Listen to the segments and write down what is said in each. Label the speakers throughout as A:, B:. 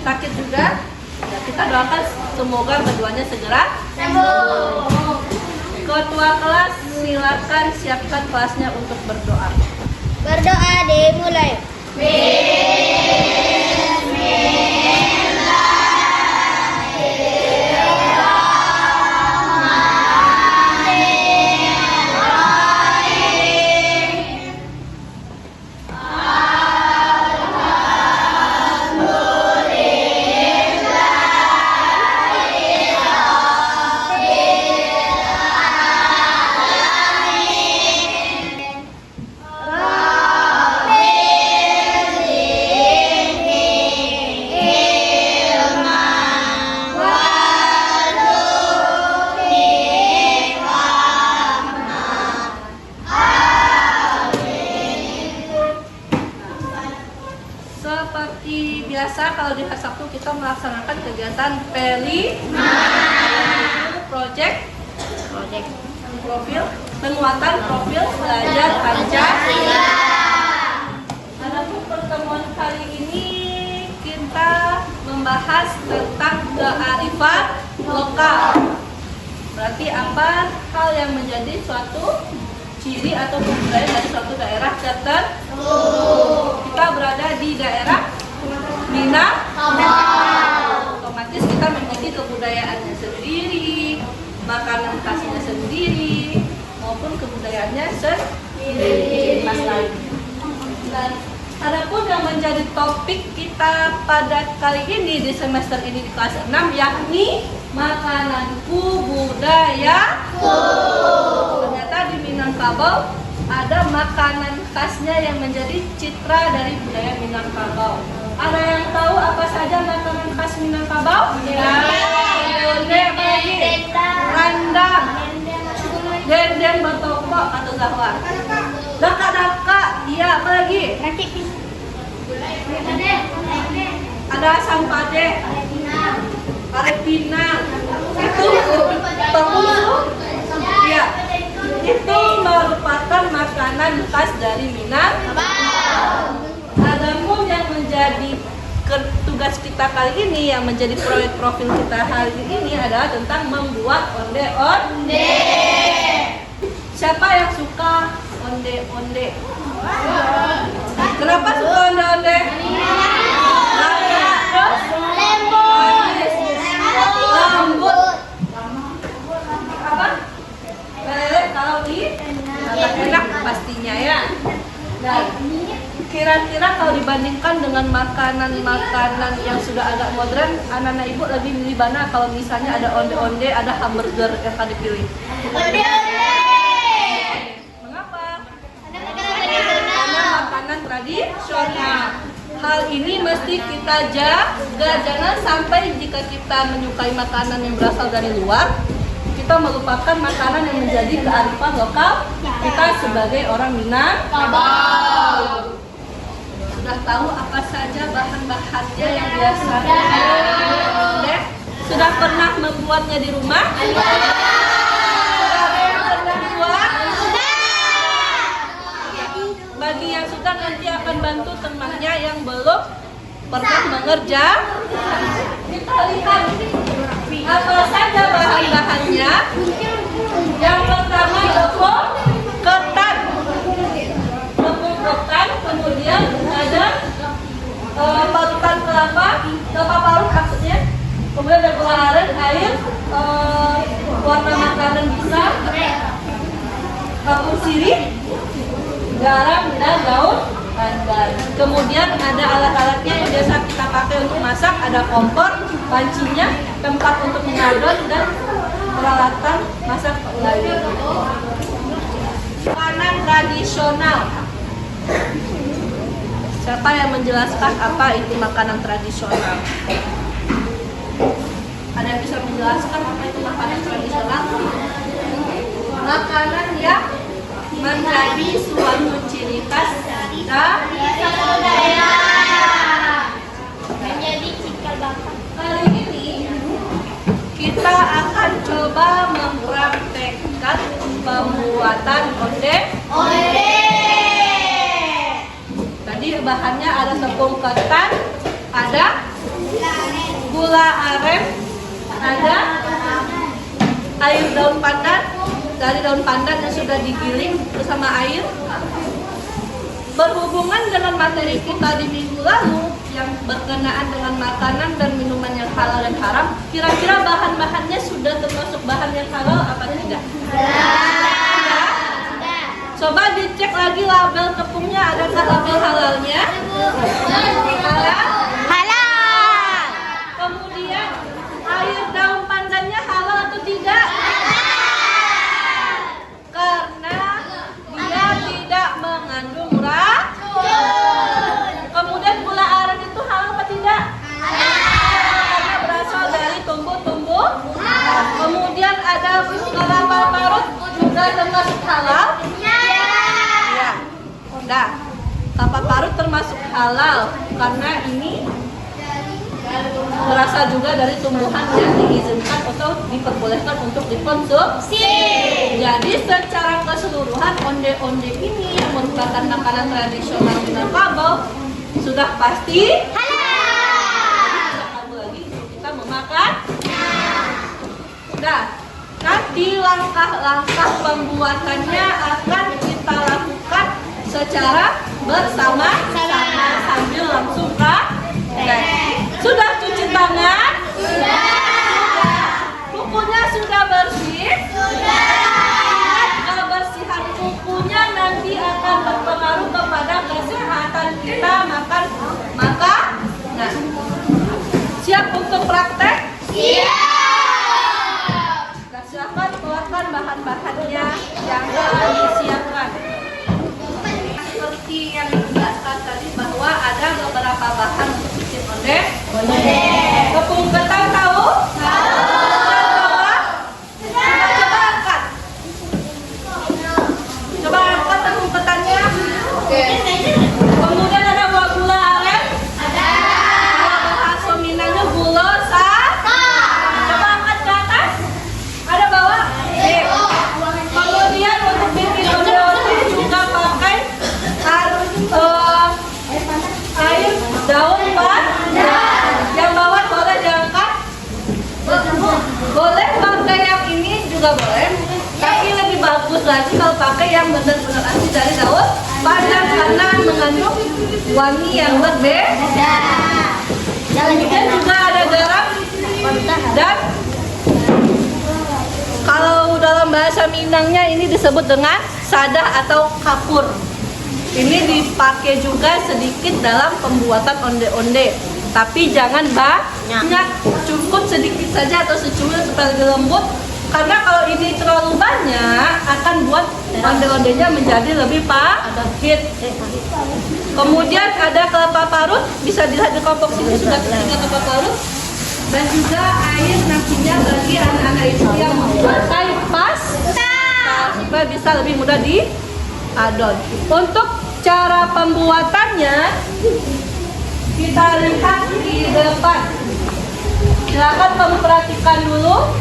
A: sakit juga. Ya, kita doakan semoga keduanya segera sembuh. Ketua kelas silakan siapkan kelasnya untuk berdoa.
B: Berdoa dimulai.
A: Seperti biasa kalau di hari Sabtu kita melaksanakan kegiatan project profil penguatan profil belajar Pancasila. Adapun pertemuan kali ini kita membahas tentang kearifan lokal. Berarti apa hal yang menjadi suatu ciri atau kebudayaan dari suatu daerah tertentu. Kita berada di daerah Minangkabau. Otomatis kita memiliki kebudayaannya sendiri, makanan khasnya sendiri, maupun kebudayaannya sendiri. Mas lainnya. Dan adapun yang menjadi topik kita pada kali ini di semester ini di kelas 6 yakni makananku budayaku. Ternyata di Minangkabau ada makanan khasnya yang menjadi citra dari budaya Minangkabau. Ada yang tahu apa saja makanan khas Minangkabau? Ya. Rendang, dendeng batokok atau gawar. Daka-daka, iya apa lagi? Ada asam pade, arep pinang. Itu ya, itu merupakan makanan khas dari Minangkabau. Adapun yang menjadi tugas kita kali ini, yang menjadi proyek profil kita hari ini adalah tentang membuat onde-onde. Siapa yang suka onde-onde? Kenapa suka onde-onde? Lembut. Apa? Lele kalau enak pastinya ya. Dan kira-kira kalau dibandingkan dengan makanan-makanan yang sudah agak modern, anak-anak ibu lebih milih mana kalau misalnya ada onde-onde, ada hamburger yang akan dipilih?
B: Onde-onde.
A: Mengapa? Karena makanan tradisional. Hal ini mesti kita jaga, jangan sampai jika kita menyukai makanan yang berasal dari luar, kita melupakan makanan yang menjadi kearifan lokal kita sebagai orang Minangkabau. Sudah tahu apa saja bahan-bahannya yang biasanya onde? Sudah pernah membuatnya di rumah? Sudah ada yang pernah buat? Bagi yang sudah nanti akan bantu temannya yang belum pernah mengerjakan. Kita lihat apa saja bahan-bahannya. Yang pertama tepung ketan, kemudian ada parutan kelapa parut maksudnya, kemudian ada gula aren, air, warna makanan bisa, kapur sirih, garam dan daun pandan. Kemudian ada alat-alatnya yang biasa kita pakai untuk masak, ada kompor, pancinya, tempat untuk mengadon, dan peralatan masak lainnya. Makanan tradisional. Siapa yang menjelaskan apa itu makanan tradisional? Ada yang bisa menjelaskan apa itu makanan tradisional? Makanan yang menjadi suatu ciri khas dari budaya.
B: Menjadi cikal bakal.
A: Kali ini kita akan coba mempraktekkan pembuatan onde-onde. Tadi bahannya ada tepung ketan, ada air daun pandan, dari daun pandan yang sudah digiling bersama air. Berhubungan dengan materi kita di minggu lalu yang berkenaan dengan makanan dan minuman yang halal dan haram, kira-kira bahan-bahannya sudah termasuk bahan yang halal apa tidak? Sudah. Coba dicek lagi label tepungnya, adakah label halalnya? Halal?
B: Halal.
A: Kemudian air daun pandannya halal atau tidak? Karena dia tidak mengandung racun. Kemudian gula aren itu halal apa tidak? Karena berasal dari tumbuh-tumbuh. Kemudian ada kelapa parut juga termasuk halal. Ya. Nah, kelapa parut termasuk halal karena ini berasal juga dari tumbuhan yang diizinkan atau diperbolehkan untuk dikonsumsi. Jadi secara keseluruhan onde-onde ini yang merupakan makanan tradisional Minangkabau sudah pasti halal. Kamu lagi kita memakan. Nah, nanti langkah-langkah pembuatannya akan kita lakukan secara bersama-sama sambil langsung praktek. Sudah cuci tangan? Sudah. Kukunya sudah bersih? Sudah. Kebersihan kukunya nanti akan berpengaruh kepada kesehatan kita makan. Nah, siap untuk praktek? Siap. Nah, silakan keluarkan bahan-bahannya yang telah disiapkan. Seperti yang dijelaskan tadi bahwa ada beberapa bahan untuk bikin onde. Tepung ketan tahu? Coba angkat. Coba angkat tepung ketannya. Kemudian ada gula aren. Kalau bahasa Minangnya gula coba angkat ke atas. Ada bawah? Kemudian untuk bikin onde-onde juga pakai air daun pandan. Yang bawah boleh diangkat? Boleh pakai yang ini juga boleh. Tapi lebih bagus lagi kalau pakai yang benar-benar asli dari daun pandan karena mengandung wangi yang berbeda. Kemudian juga ada garam dan kalau dalam bahasa Minangnya ini disebut dengan sadah atau kapur. Ini dipakai juga sedikit dalam pembuatan onde-onde, tapi jangan banyak, cukup sedikit saja atau secukupnya supaya lebih lembut. Karena kalau ini terlalu banyak akan buat onde-ondenya menjadi lebih pahit. Kemudian ada kelapa parut, bisa dilihat di kelompok sini sudah 3 kelapa parut, dan juga air nantinya bagi anak-anak itu yang memakai pasta supaya bisa lebih mudah diadon. Untuk cara pembuatannya kita lihat di depan. Silakan kamu perhatikan dulu.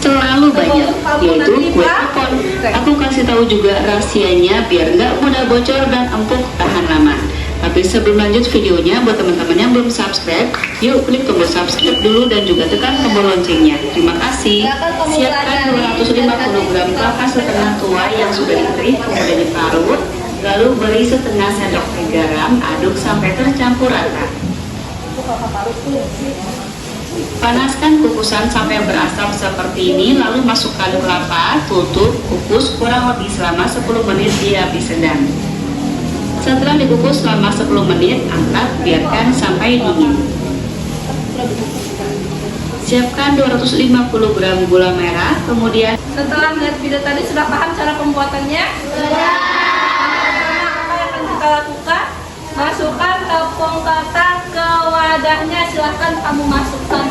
C: Terlalu banyak, yaitu kue apon. Aku kasih tahu juga rahasianya biar nggak mudah bocor dan empuk tahan lama. Tapi sebelum lanjut videonya, buat teman-teman yang belum subscribe, yuk klik tombol subscribe dulu dan juga tekan tombol loncengnya. Terima kasih. Siapkan 250 gram kelapa setengah tua yang sudah dikerik, kemudian diparut, lalu beri setengah sendok teh garam, aduk sampai tercampur rata. Panaskan kukusan sampai berasap seperti ini, lalu masukkan kelapa, tutup, kukus kurang lebih selama 10 menit di api sedang. Setelah dikukus selama 10 menit, angkat, biarkan sampai dingin. Siapkan 250 gram gula merah, kemudian
A: Setelah melihat video tadi, sudah paham cara pembuatannya? Sudah. Apa yang akan kita lakukan? Masukkan tepung ketan ke wadahnya. Silahkan kamu masukkan.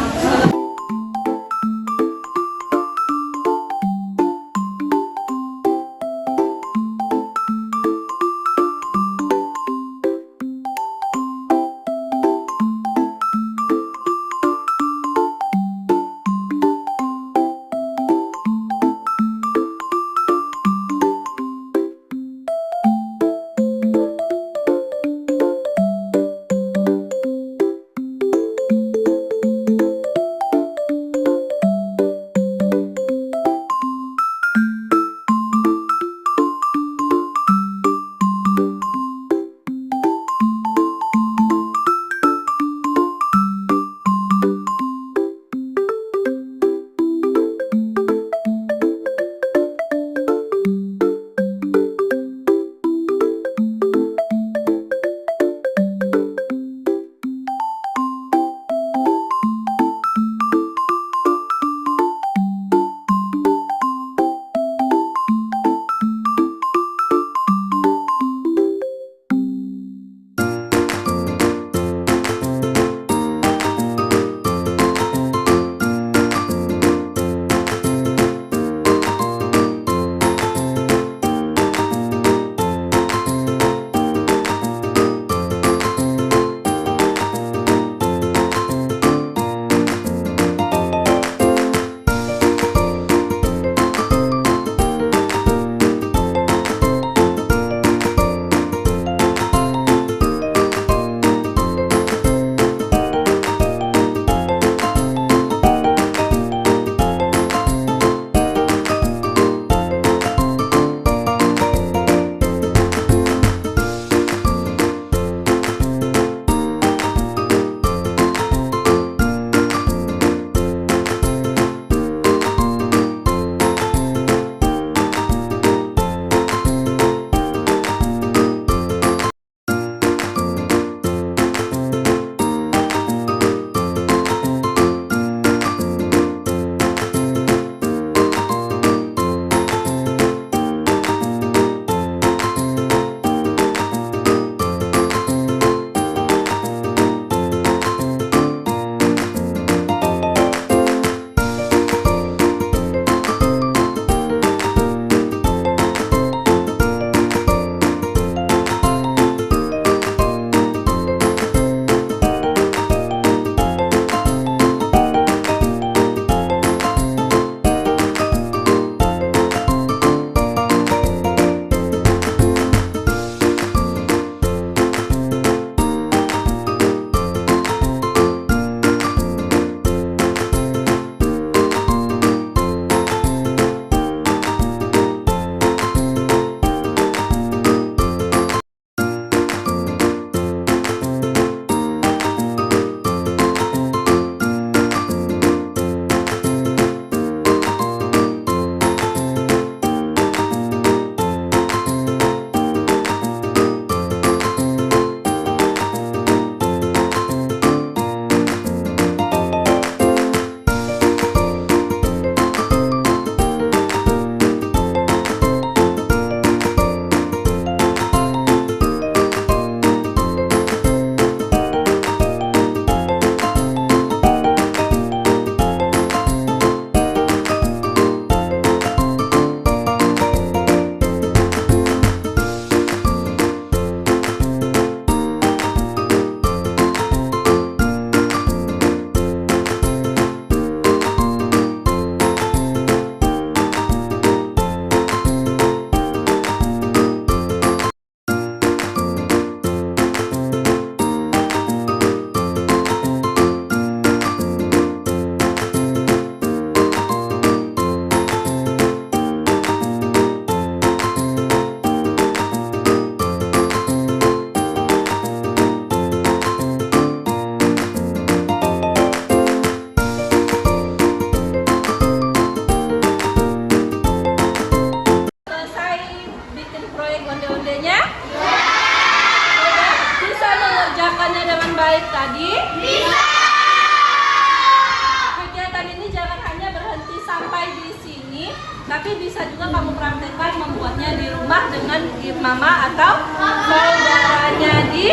A: mama atau saudaranya di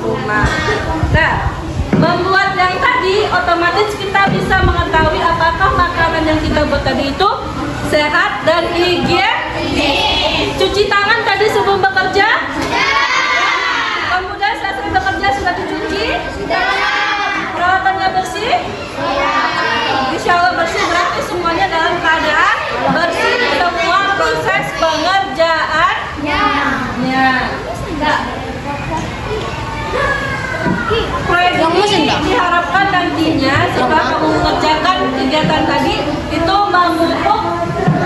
A: rumah. Nah, membuat yang tadi otomatis kita bisa mengetahui apakah makanan yang kita buat tadi itu sehat dan higienis. Cuci tangan tadi sebelum bekerja? Kemudian selesai bekerja sudah dicuci? Peralatannya bersih? Insya Allah bersih, berarti semuanya dalam keadaan bersih semua proses pengerjaannya. Nah, proyek ini diharapkan nantinya setelah kamu mengerjakan kegiatan tadi itu memupuk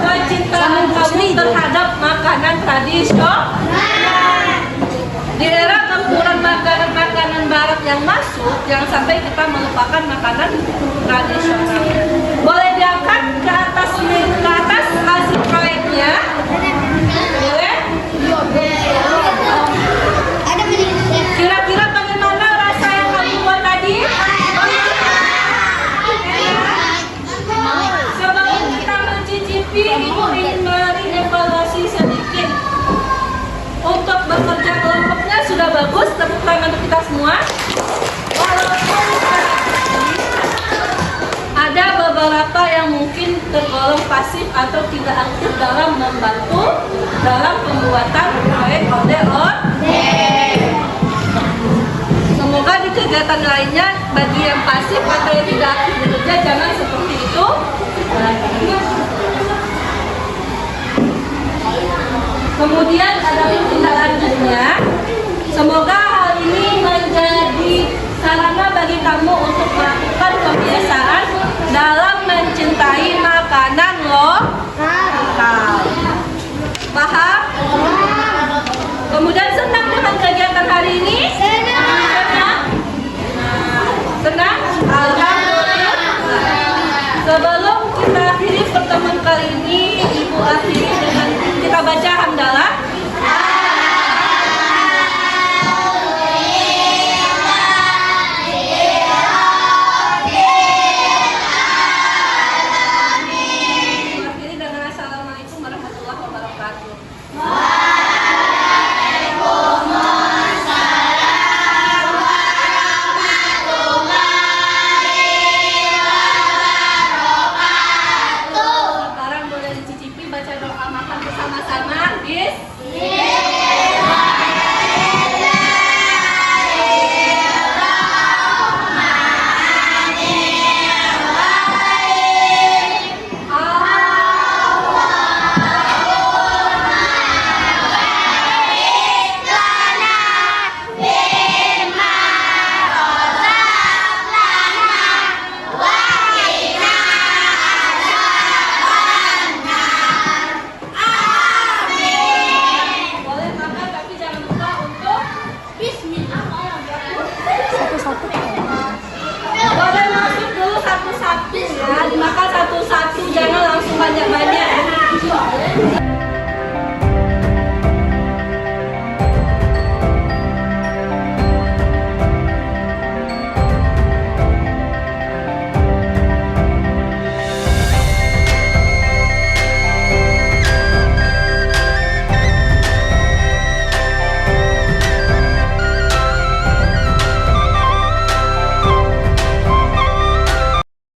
A: kecintaan kamu terhadap makanan tradisional. Di era campuran makanan barat yang masuk, jangan sampai kita melupakan makanan tradisional. Boleh diangkat ke atas hasil proyeknya? Boleh? Kira-kira bagaimana rasa yang kamu buat tadi? Sebelum kita mencicipi, Ibu ingin mengevaluasi sedikit. Untuk bekerja kelompoknya sudah bagus, tepuk tangan untuk kita semua. Walaupun ada beberapa yang mungkin tergolong pasif atau tidak aktif dalam membantu dalam pembuatan proyek ODOD. Semoga di kegiatan lainnya bagi yang pasif atau yang tidak aktif bekerja jangan seperti itu. Kemudian ada tindak lanjutnya. Semoga hal ini menjadi sarana bagi kamu untuk melakukan